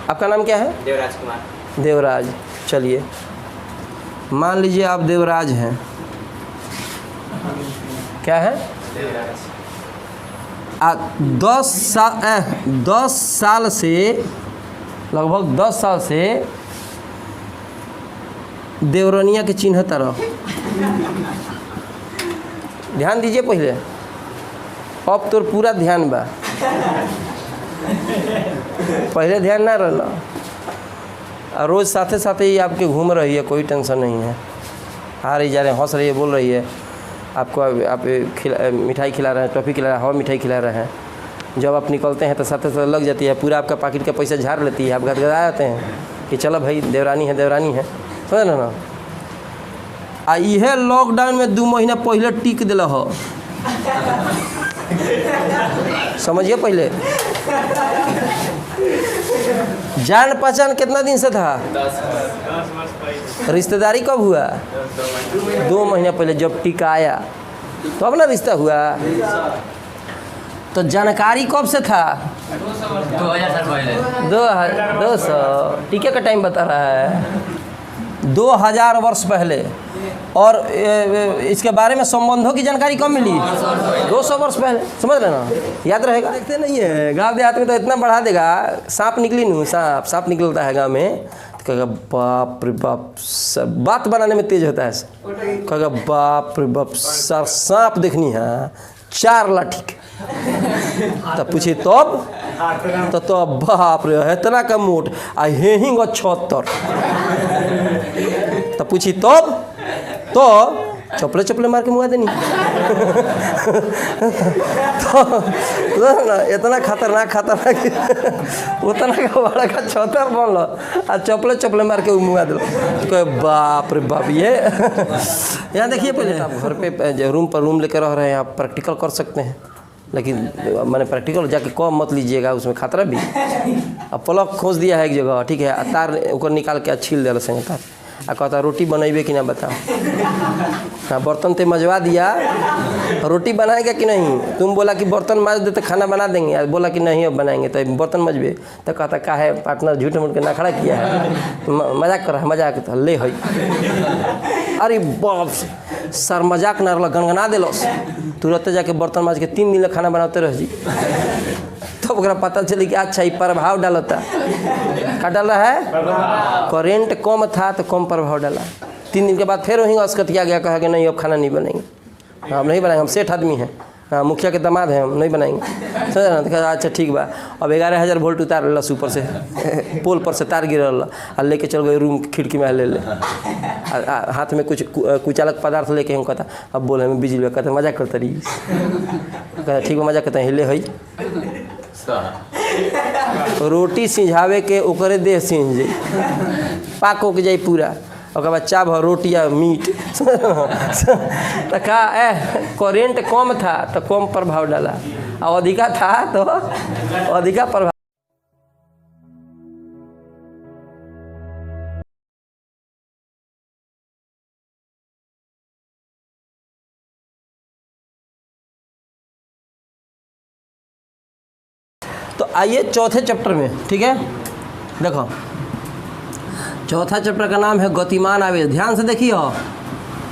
आपका नाम क्या है? देवराज कुमार। देवराज। चलिए मान लीजिए आप देवराज हैं, क्या है? देवराज। 10 साल से, लगभग 10 साल से देवरनिया के चिन्ह तरह। ध्यान दीजिए पहले, अब तो पूरा ध्यान बा, पहले ध्यान ना रहना। और रोज़ साथे साथे ही आपके घूम रही है, कोई टेंशन नहीं है। आ रही जा रहे हैं, हंस रही है, बोल रही है, आपको आप मिठाई खिला रहे हैं, टॉफ़ी खिला रहे हैं, हवा मिठाई खिला रहे हैं। जब आप निकलते हैं तो साथे साथ लग जाती है, पूरा आपका पॉकेट का पैसा झाड़ लेती है, आप गदगदा जाते हैं कि चलो भाई देवरानी है, देवरानी है, समझ ना। आ इहे लॉकडाउन में 2 महीना पहले टिक दिल हो, समझिए। पहले जान पहचान कितना दिन से था? 10 वर्ष। रिश्तेदारी कब हुआ? 2 महीना पहले जब टीका आया तो अब ना रिश्ता हुआ। तो जानकारी कब से था? 2000 साल पहले। 200 टीके का टाइम बता रहा है, 2000 वर्ष पहले। और इसके बारे में संबंधों की जानकारी कब मिली? 200 वर्ष पहले, समझ लेना, याद रहेगा। देखते नहीं है गाँव देहात में तो इतना बढ़ा देगा, सांप निकली नू, सांप निकलता है गाँव में, तो कहेगा बाप रे बाप, बात बनाने में तेज होता है, कहेगा बाप रे बाप सर सांप देखनी है 4 लाठी के। तब पूछे तब तो बाप रे इतना का मोट आ हेहिंग 76। तब पूछी तब तो चपले चपले मार के मुआ देनी। तो ना इतना खतरनाक उतना का बड़ा का 76 बनल आ चपले चपले मार के मुआ दिल। तो बाप रे बाप। ये यहाँ देखिए, पहले आप घर पे रूम पर रूम लेकर रह रहे हैं, आप प्रैक्टिकल कर सकते हैं, लेकिन मैंने प्रैक्टिकल जाके कम मत लीजिएगा, उसमें खतरा भी। अब प्लग खोज दिया है एक जगह, ठीक है, तार ऊपर निकाल के छील दिया संगे तार, आ कहता रोटी बनेबे कि ना बताओ। हाँ, बर्तन ते मजवा दिया, रोटी बनाएगा कि नहीं? तुम बोला कि बर्तन माज दे तो खाना बना देंगे, आज बोला कि नहीं अब बनाएंगे, तो बर्तन मजबे। तो कहता का है पार्टनर झूठ मूठ के ना खड़ा किया है, मजाक कर रहा है, मजाक तो ले है। अरे बाप सर मजाक ना रहा, गनगना दिलस, तुरंत जाके बर्तन माज के 3 दिन खाना बनाते रह जी। तब ओकरा पता चली कि अच्छा ये प्रभाव डालता। क्या डाल रहा है? करेंट कम था तो कम प्रभाव डाला। 3 दिन के बाद फिर वहीं अस्कतिया गया, कहा कि नहीं अब खाना नहीं बनेंगे, हम नहीं बनाएंगे, हम सेठ आदमी हैं, हाँ मुखिया के दामाद हैं, हम नहीं बनाएंगे। समझ ना? तो कहा अच्छा ठीक बा। अब 11,000 वोल्ट उतार ला ऊपर से, पोल पर से तार गिरल और लेके चल गए रूम खिड़की में ले हाथ में कुछ कुचालक पदार्थ लेके। हम कहता अब बोले में बिजली, कहते मजाक करता रही, कहता ठीक है मजाक करते हैं, हिले है रोटी सिझावे के ओकरे देह सिझ जाई, पाक होके जाई पूरा, और बाद चाव रोटी या मीट। तो कहा करेंट कम था तो कम प्रभाव डाला, और अधिका था तो अधिका प्रभाव। तो आइए चौथे चैप्टर में, ठीक है, देखो चौथा चैप्टर का नाम है गतिमान आवेश। ध्यान से देखिए,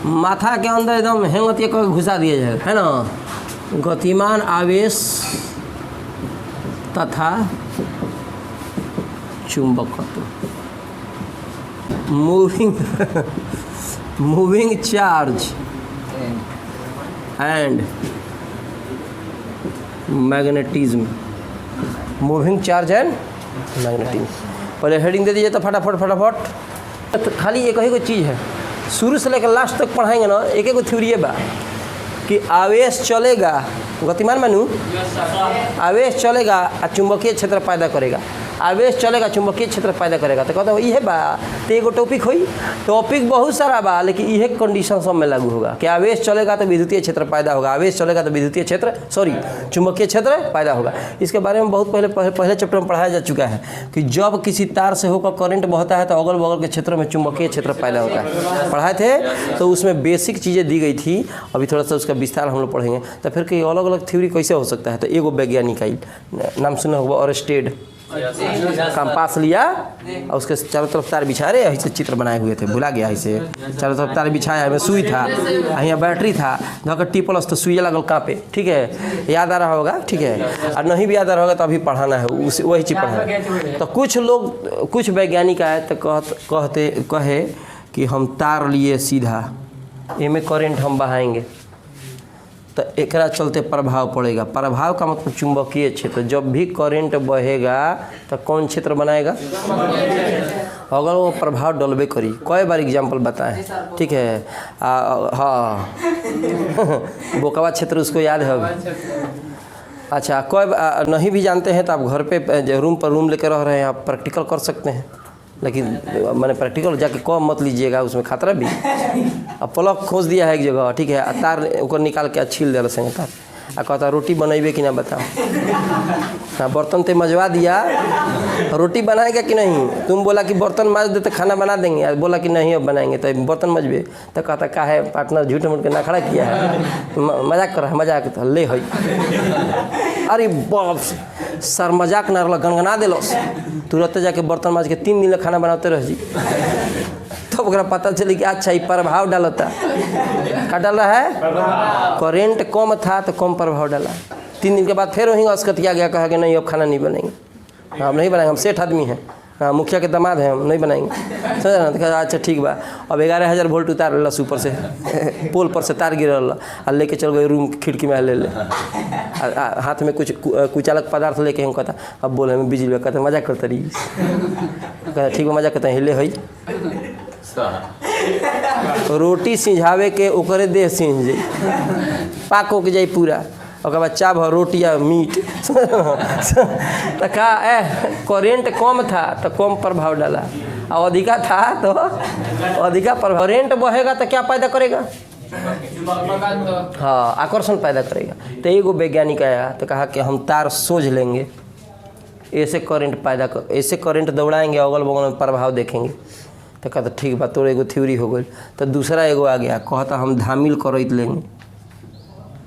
माथा के अंदर एकदम हेंगतिया को घुसा दिया जाएगा, है ना। गतिमान आवेश तथा चुंबकत्व, moving charge and magnetism. Moving charge and magnetism, पहले हेडिंग दे दीजिए तो फटाफट। तो खाली एक ही कोई चीज़ है, शुरू से लेकर लास्ट तक पढ़ाएंगे ना, एक एक थ्योरी बा कि आवेश चलेगा, गतिमान मानू आवेश चलेगा और चुंबकीय क्षेत्र पैदा करेगा, आवेश चलेगा चुंबकीय क्षेत्र पैदा करेगा। तो कहते ये बा तो एगो टॉपिक हुई, टॉपिक बहुत सारा बा, लेकिन यह कंडीशन सब में लागू होगा कि आवेश चलेगा तो विद्युतीय क्षेत्र पैदा होगा, आवेश चलेगा तो विद्युतीय क्षेत्र चुंबकीय क्षेत्र पैदा होगा। इसके बारे में बहुत पहले चैप्टर में पढ़ाया जा चुका है कि जब किसी तार से होकर करंट बहता है तो अगल बगल के क्षेत्र में चुंबकीय क्षेत्र पैदा होता है, पढ़ाए थे। तो उसमें बेसिक चीज़ें दी गई थी, अभी थोड़ा सा उसका विस्तार हम लोग पढ़ेंगे। तो फिर कई अलग अलग थ्योरी कैसे हो सकता है, तो एगो वैज्ञानिक आई, नाम सुना होगा ऑरस्टेड, कंपास लिया और उसके चारों तरफ तार बिछा रहे ऐसे चित्र बनाए हुए थे, भुला गया ऐसे चारों तरफ तार बिछाया, में सुई था, यहाँ बैटरी था, धोकर टी प्लस तो सुई लगल काँपे, ठीक है, याद आ रहा होगा, ठीक है। और नहीं भी याद आ रहा होगा तो अभी पढ़ाना है, उसी वही चीज़ पढ़ाना है। तो कुछ लोग, कुछ वैज्ञानिक आए तो कहे कि हम तार लिए सीधा, इनमें करेंट हम बहाएंगे तो एकरा चलते प्रभाव पड़ेगा। प्रभाव का मतलब चुंबकीय क्षेत्र, जब भी करंट बहेगा तो कौन क्षेत्र बनाएगा, अगर वो प्रभाव डलबे करी। कई बार एग्जाम्पल बताएं, ठीक है। हाँ बोकावा क्षेत्र उसको याद है अभी। अच्छा, कोई नहीं भी जानते हैं तो आप घर पे रूम पर रूम लेकर रह रहे हैं, आप प्रैक्टिकल कर सकते हैं, लेकिन मैंने प्रैक्टिकल जाके कम मत लीजिएगा, उसमें खतरा भी। अब प्लग खोज दिया है एक जगह, ठीक है, तार ओकर निकाल के छील दिया संगे तार, आ कहता रोटी बनेबे कि ना बताओ। हाँ, बर्तन ते मजवा दिया, रोटी बनाएगा कि नहीं, तुम बोला कि बर्तन माज दे तो खाना बना देंगे, और बोला कि नहीं अब बनाएंगे, तो बर्तन मजबे तो कहता का है पार्टनर झूठ मूठ के ना खड़ा किया है, मजाक कर रहा है, मजाक तो ले है। अरे बाप सर, मजाक ना रहा, गनगना दिलस, तुरंत जाके बर्तन माज के 3 दिन खाना बनाते रह जी। तब ओकरा पता चली कि अच्छा ये प्रभाव डालता, क्या डाल रहा है, करेंट कम था तो कम प्रभाव डाला। 3 दिन के बाद फिर वहीं अस्कतिया गया, कहा कि नहीं अब खाना नहीं बनेंगे, हम नहीं बनाएंगे, हम सेठ आदमी हैं, हाँ मुखिया के दामाद हैं, हम नहीं बनाएंगे, समझ ना। तो कहा अच्छा ठीक बा, अब 11,000 वोल्ट उतार ला ऊपर से पोल पर से तार गिरल और लेके चल गए रूम खिड़की में ले हाथ में कुछ कुचालक पदार्थ लेके हम कहता अब बोले हमें बिजली कहते मजाक करते रही, कहता ठीक है मजाक करते हैं, हिले है रोटी सिझावे के ओकरे देह सिझ जाई, पाक होके जाई पूरा, और बाद चाव रोटी या मीट। तो कहा करेंट कम था तो कम प्रभाव डाला, और अधिका था तो अधिका प्रभाव। करेंट बहेगा तो क्या पैदा करेगा, हाँ आकर्षण पैदा करेगा। तो एगो वैज्ञानिक आया तो कहा कि हम तार सोझ लेंगे, ऐसे करंट पैदा कर, ऐसे करंट दौड़ाएंगे, अगल बगल में प्रभाव देखेंगे। तो कहता ठीक बात, तो एगो थ्योरी हो गई। तो दूसरा एगो आ गया, कहता हम धामिल करैत लेंगे,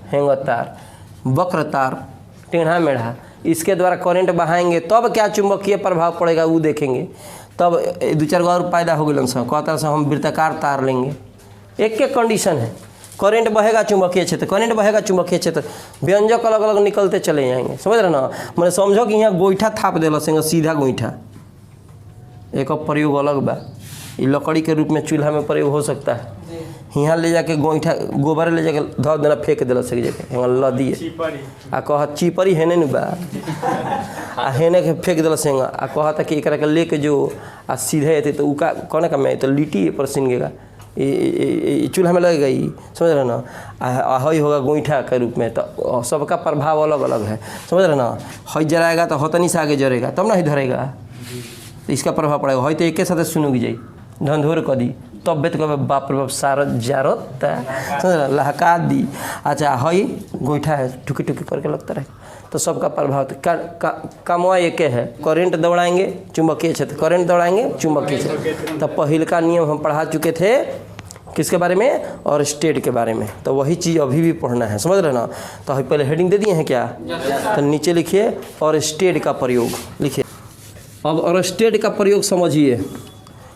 हैंग तार, वक्र तार, टेढ़ा मेढ़ा, इसके द्वारा करंट बहाएंगे तब क्या चुंबकीय प्रभाव पड़ेगा वो देखेंगे। तब 2-4 गो और पैदा हो गए। कहता से हम वृत्ताकार तार लेंगे। एक कंडीशन है, करंट बहेगा चुंबकीय क्षेत्र, करंट बहेगा चुंबकीय क्षेत्र, व्यंजक अलग अलग निकलते चले जाएंगे, समझ रहे ना। मैंने समझो कि यहाँ गोईठा थाप दिल से सीधा गोईठा, एक प्रयोग अलग बा, ये लकड़ी के रूप में चूल्हा में प्रयोग हो सकता है। यहाँ ले जाके गोईठा गोबर ले जाके धो देना, फेंक दिल से जगह यहाँ लदिए आ कह चिपरी हेने न बा आ हेने के फेंक दिल से आ कहता कि एक लेके जो आ सीधे अते तो उका कहने का मैं तो लिट्टी पर सिंगेगा, चूल्हा में लगेगा, ये समझ रहे ना। हई होगा गोईठा के रूप में, तो सबका प्रभाव अलग अलग है, समझ रहे ना। हई जलाएगा तो हतनी से आगे जरेगा तब ना ही धरेगा, तो इसका प्रभाव पड़ेगा। हई तो एक साथ सुनोगी जाई धंधोर कर दी, तब बेत कब बाप रे बाप सारा जारत लहका दी। अच्छा हई गोईठा है, ठुकी ठुकी करके लगता रहे, तो सबका प्रभाव कामवा एक है, करंट दौड़ाएंगे चुंबकीय क्षेत्र, करंट दौड़ाएंगे चुंबकीय क्षेत्र। तो पहले का नियम हम पढ़ा चुके थे, किसके बारे में, और स्टेट के बारे में। तो वही चीज़ अभी भी पढ़ना है, समझ रहे ना। तो पहले हेडिंग दे दिए हैं क्या, तो नीचे लिखिए और स्टेट का प्रयोग लिखिए। अब और स्टेट का प्रयोग समझिए।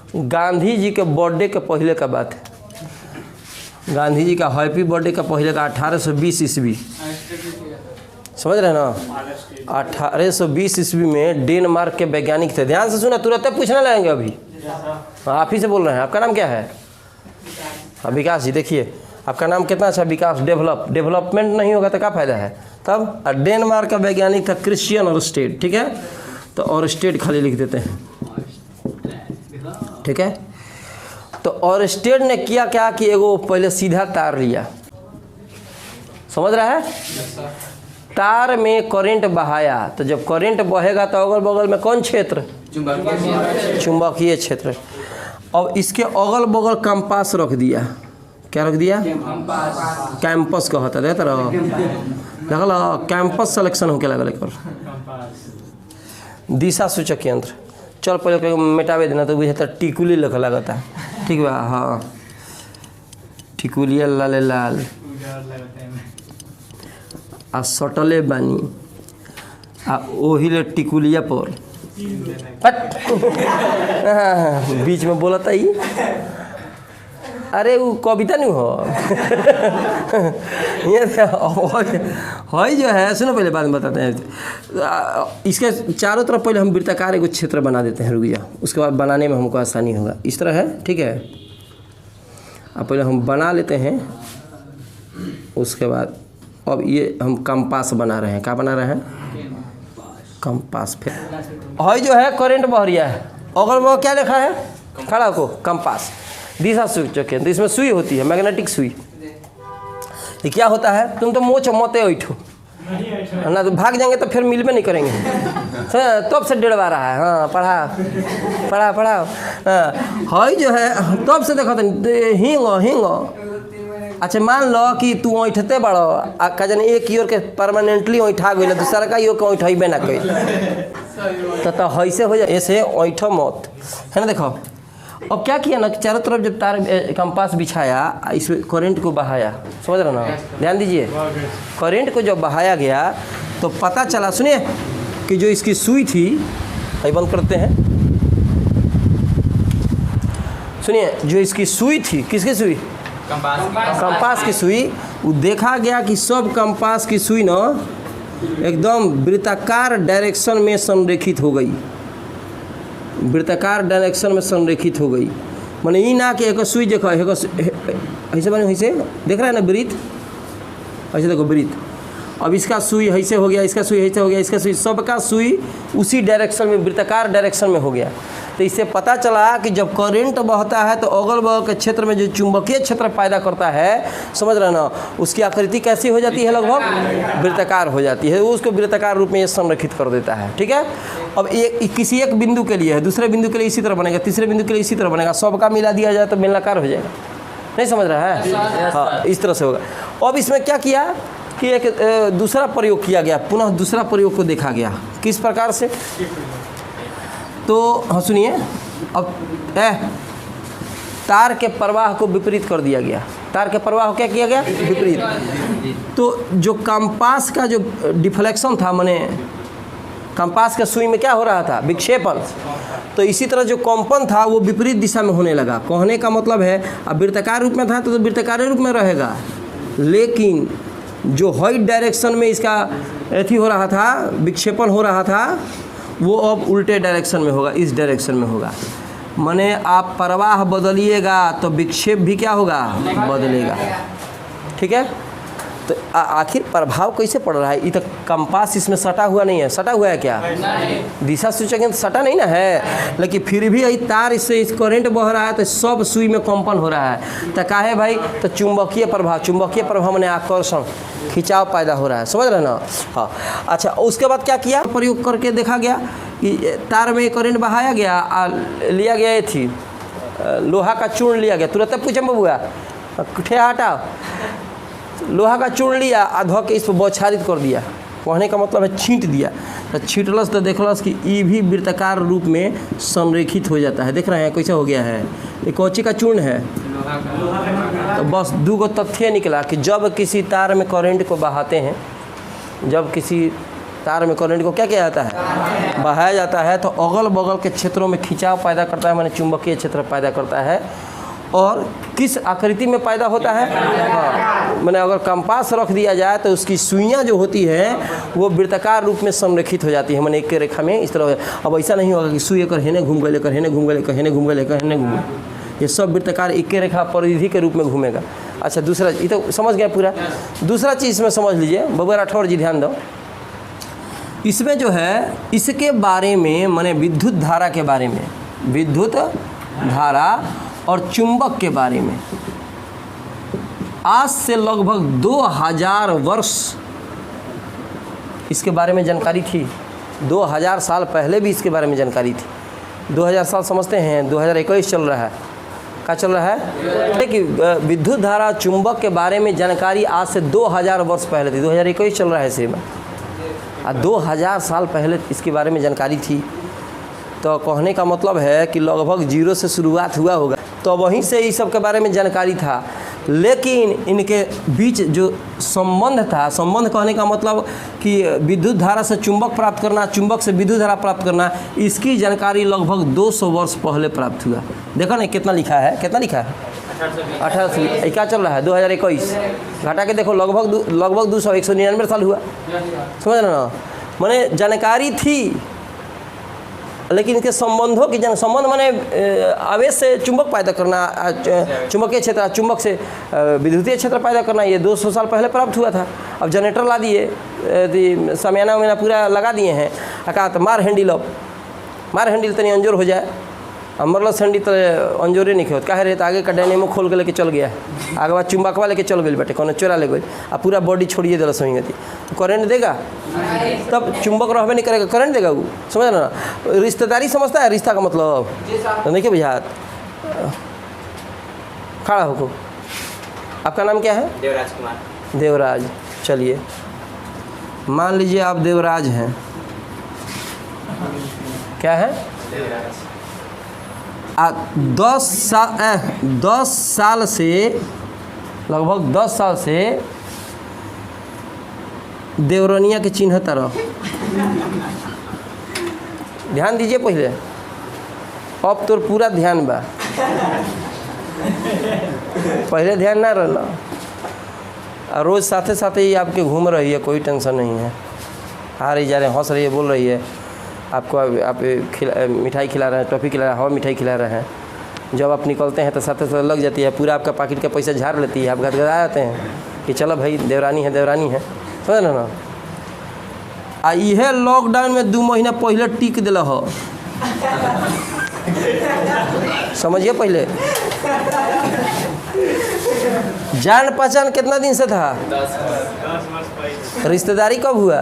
गांधी जी के बर्थडे के पहले का बात है, गांधी जी का हैप्पी बर्थडे का पहले का 1820 ईस्वी, समझ रहे हैं ना। 1820 ईस्वी में डेनमार्क के वैज्ञानिक थे, ध्यान से सुना, तुरंत पूछने लगेंगे अभी, आप ही से बोल रहे हैं। आपका नाम क्या है, विकास जी। देखिए आपका नाम कितना अच्छा, विकास। डेवलपमेंट नहीं होगा तो क्या फ़ायदा है। तब डेनमार्क का वैज्ञानिक था क्रिश्चियन और स्टेट, ठीक है। तो और स्टेट खाली लिख देते हैं, ठीक है। तो और स्टेट ने किया क्या कि एगो पहले सीधा तार लिया, समझ रहा है, तार में करंट बहाया। तो जब करंट बहेगा तो अगल बगल में कौन क्षेत्र, चुंबकीय क्षेत्र। अब इसके अगल बगल कंपास रख दिया, क्या रख दिया, कैंपस कहता है, देखल कैंपस सिलेक्शन होके लगल दिशा सूचक यंत्र। चल पहले मिटावे देना तो बुझे टिकुली लिख लगता है, ठीक बा, हाँ टिकुलिया लाल लाल आ सटले बानी आ ओहिले टिकुलिया पर हट। हाँ, बीच में बोला था ये, अरे वो कविता नहीं हो। ये है जो है, सुनो पहले बाद में बताते हैं। इसके चारों तरफ पहले हम वृत्ताकार एक क्षेत्र बना देते हैं, रुक जा, उसके बाद बनाने में हमको आसानी होगा। इस तरह है, ठीक है। अब पहले हम बना लेते हैं, उसके बाद अब ये हम कंपास बना रहे हैं। क्या बना रहे हैं? कंपास। फिर है जो है करंट बह रहा है, अगल बगल क्या लिखा है? खड़ा को कंपास, दिशा सूचक है। तो इसमें सुई होती है, मैग्नेटिक सुई। ये क्या होता है? तुम तो मोच मोते उठो ना, तो भाग जाएंगे तो फिर मिलबे नहीं करेंगे। तब से डेढ़वा रहा है। हाँ, पढ़ा हाँ, है जो है तब से देखो हिंगो। अच्छा, मान लो कि तू ऐठते बड़ो का जन एक ईयर के परमानेंटली ऐठा गई, दूसरा का ईयर के ऐठबे ना कई, तो ऐसे हो जाए। ऐसे ऐठो मत, है ना। देखो अब क्या किया ना, चारों तरफ जब तार कंपास बिछाया, इसमें करंट को बहाया, समझ रहे ना, ध्यान दीजिए। करंट को जब बहाया गया तो पता चला, सुनिए, कि जो इसकी सुई थी, ये बंद करते हैं, सुनिए, जो इसकी सुई थी, किसकी सुई? कंपास की सुई। वो देखा गया कि सब कंपास की सुई ना एकदम वृत्ताकार डायरेक्शन में संरेखित हो गई, वृत्ताकार डायरेक्शन में संरेखित हो गई। माने ये ना कि एक सुई देखो, ऐसे बने, ऐसे देख रहा है ना वृत्त, ऐसे देखो वृत्त। अब इसका सुई ऐसे हो गया, इसका सुई ऐसे हो गया, इसका सुई, सबका सुई उसी डायरेक्शन में, वृत्ताकार डायरेक्शन में हो गया। तो इससे पता चला कि जब करंट बहता है तो अगल बगल के क्षेत्र में जो चुंबकीय क्षेत्र पैदा करता है, समझ रहे ना, उसकी आकृति कैसी हो जाती है? लगभग वृत्ताकार हो जाती है। वो उसको वृत्ताकार रूप में ये संरक्षित कर देता है, ठीक है। अब एक किसी एक बिंदु के लिए है, दूसरे बिंदु के लिए इसी तरह बनेगा, तीसरे बिंदु के लिए इसी तरह बनेगा, सबका मिला दिया जाए तो बेलनाकार हो जाएगा। नहीं समझ रहा है? हाँ, इस तरह से होगा। अब इसमें क्या किया कि एक दूसरा प्रयोग किया गया, पुनः दूसरा प्रयोग को देखा गया। किस प्रकार से? तो हाँ सुनिए, अब तार के प्रवाह को विपरीत कर दिया गया। तार के प्रवाह को क्या किया गया? विपरीत। तो जो कंपास का जो डिफ्लेक्शन था, माने कंपास के सुई में क्या हो रहा था? विक्षेपण। तो इसी तरह जो कंपन था वो विपरीत दिशा में होने लगा। कहने का मतलब है, अब वृत्ताकार रूप में था तो वृत्ताकार रूप में रहेगा, लेकिन जो हाइट डायरेक्शन में इसका एथी हो रहा था, विक्षेपण हो रहा था, वो अब उल्टे डायरेक्शन में होगा, इस डायरेक्शन में होगा। माने आप प्रवाह बदलिएगा तो विक्षेप भी क्या होगा? बदलेगा, ठीक है। तो आखिर प्रभाव कैसे पड़ रहा है? ये तो कंपास इसमें सटा हुआ नहीं है। सटा हुआ है क्या? दिशा सूचक सटा नहीं ना है, लेकिन फिर भी यही तार इससे इस करंट बह रहा है तो सब सुई में कंपन हो रहा है। तो काहे भाई? तो चुंबकीय प्रभाव माने आकर्षण, खिंचाव पैदा हो रहा है, समझ रहे ना। हाँ, अच्छा, उसके बाद क्या किया? प्रयोग करके देखा गया कि तार में करंट बहाया गया, लिया गया ये थी लोहा का चूर्ण लिया गया। तुरंत पूछे बबुआ, ठेहा हटाओ, लोहा का चूर्ण लिया, धो के इस पर बौछारित कर दिया। कहने का मतलब है छींट दिया। तो छींटलस तो देखलस कि ये भी वृत्ताकार रूप में संरेखित हो जाता है। देख रहे हैं कैसा हो गया है? ये कौची का चूर्ण है? तो बस दो गो तथ्य निकला कि जब किसी तार में करंट को बहाते हैं, जब किसी तार में करंट को क्या किया जाता है? बहाया जाता है, तो अगल बगल के क्षेत्रों में खिंचाव पैदा करता है, माने चुंबकीय क्षेत्र पैदा करता है। और किस आकृति में पैदा होता है? हाँ, मैंने अगर कंपास रख दिया जाए तो उसकी सुइयाँ जो होती हैं वो वृत्ताकार रूप में संरेखित हो जाती है, मैंने एक रेखा में इस तरह। अब ऐसा नहीं होगा कि सुई कर हेने घूम गए, लेकर हेने घूम गए, लेकर हेने घूम गए, लेकर हेने घूम गए। ये सब वृत्ताकार एक रेखा परिधि के रूप में घूमेगा। अच्छा, दूसरा, ये तो समझ गया पूरा। दूसरा चीज़ में समझ लीजिए, बबुआ राठौर जी ध्यान दो। इसमें जो है, इसके बारे में, माने विद्युत धारा के बारे में, विद्युत धारा और चुंबक के बारे में आज से लगभग 2000 वर्ष इसके बारे में जानकारी थी। 2000 साल पहले भी इसके बारे में जानकारी थी। 2000 साल समझते हैं, 2021 चल रहा है। क्या चल रहा है? कि विद्युत धारा चुंबक के बारे में जानकारी आज से 2000 वर्ष पहले थी। 2021 चल रहा है इसे में, 2000 साल पहले इसके बारे में जानकारी थी। तो कहने का मतलब है कि लगभग जीरो से शुरुआत हुआ होगा, तो वहीं से इस सब के बारे में जानकारी था। लेकिन इनके बीच जो संबंध था, संबंध कहने का मतलब कि विद्युत धारा से चुंबक प्राप्त करना, चुंबक से विद्युत धारा प्राप्त करना, इसकी जानकारी लगभग 200 वर्ष पहले प्राप्त हुआ। देखो ना कितना लिखा है, कितना लिखा है 1800। क्या चल रहा है 2021, घटा के देखो लगभग 200, 199 साल हुआ। समझ रहे ना, माने जानकारी थी लेकिन इनके संबंधों की संबंध माने आवेश से चुंबक पैदा करना, चुंबकीय क्षेत्र चुंबक से विद्युतीय क्षेत्र पैदा करना, ये 200 साल पहले प्राप्त हुआ था। अब जनरेटर ला दिए, समियाना उमियाना पूरा लगा दिए हैं। कहा तो मार हैंडल, अब मार हैंडल तनी अंजोर हो जाए, मरलस हैंडल तो अंजोरे नहीं होता कहे रहे तो आगे का डायनेमो खोल के लेके चल गया, आगे बाद चुंबकवा लेके चल गई बेटे, कौन चोरा ले गई आ पूरा बॉडी छोड़िए दिलस वहीं गति, तो करंट देगा तब चुंबक रहबे नहीं करेगा, करंट देगा वो। समझ ना, रिश्तेदारी समझता है रिश्ता का मतलब, तो नहीं क्या बुझात। खड़ा होको, आपका नाम क्या है? देवराज कुमार। देवराज, चलिए मान लीजिए आप देवराज हैं, क्या है? देवराज। 10 साल से, लगभग 10 साल से देवरनिया के चिन्ह तरह ध्यान दीजिए पहले, अब तो पूरा ध्यान बा, पहले ध्यान ना रहना। और रोज़ साथे साथे ही आपके घूम रही है, कोई टेंशन नहीं है, आ रही जा रहे हंस रही है, बोल रही है, आपको आप मिठाई खिला रहे हैं, टॉफ़ी खिला रहे हैं, हवा मिठाई खिला रहे हैं। जब आप निकलते हैं तो साथ साथ लग जाती है, पूरा आपका पॉकेट का पैसा झाड़ लेती है, आप गदगदा जाते हैं कि चलो भाई देवरानी है, देवरानी है। समझ ना। आ इहे लॉकडाउन में 2 महीना पहले टिक दिल हो, समझिए पहले जान पहचान कितना दिन से था? 10 रिश्तेदारी कब हुआ?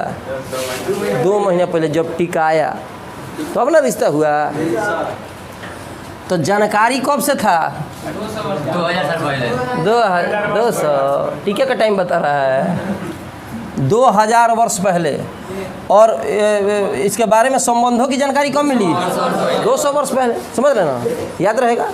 2 महीना पहले जब टीका आया तब ना रिश्ता हुआ। तो जानकारी कब से था? 2000 साल पहले। 200 टीके का टाइम बता रहा है, 2000 वर्ष पहले। और इसके बारे में संबंधों की जानकारी कब मिली? 200 वर्ष पहले। समझ रहे ना, याद रहेगा।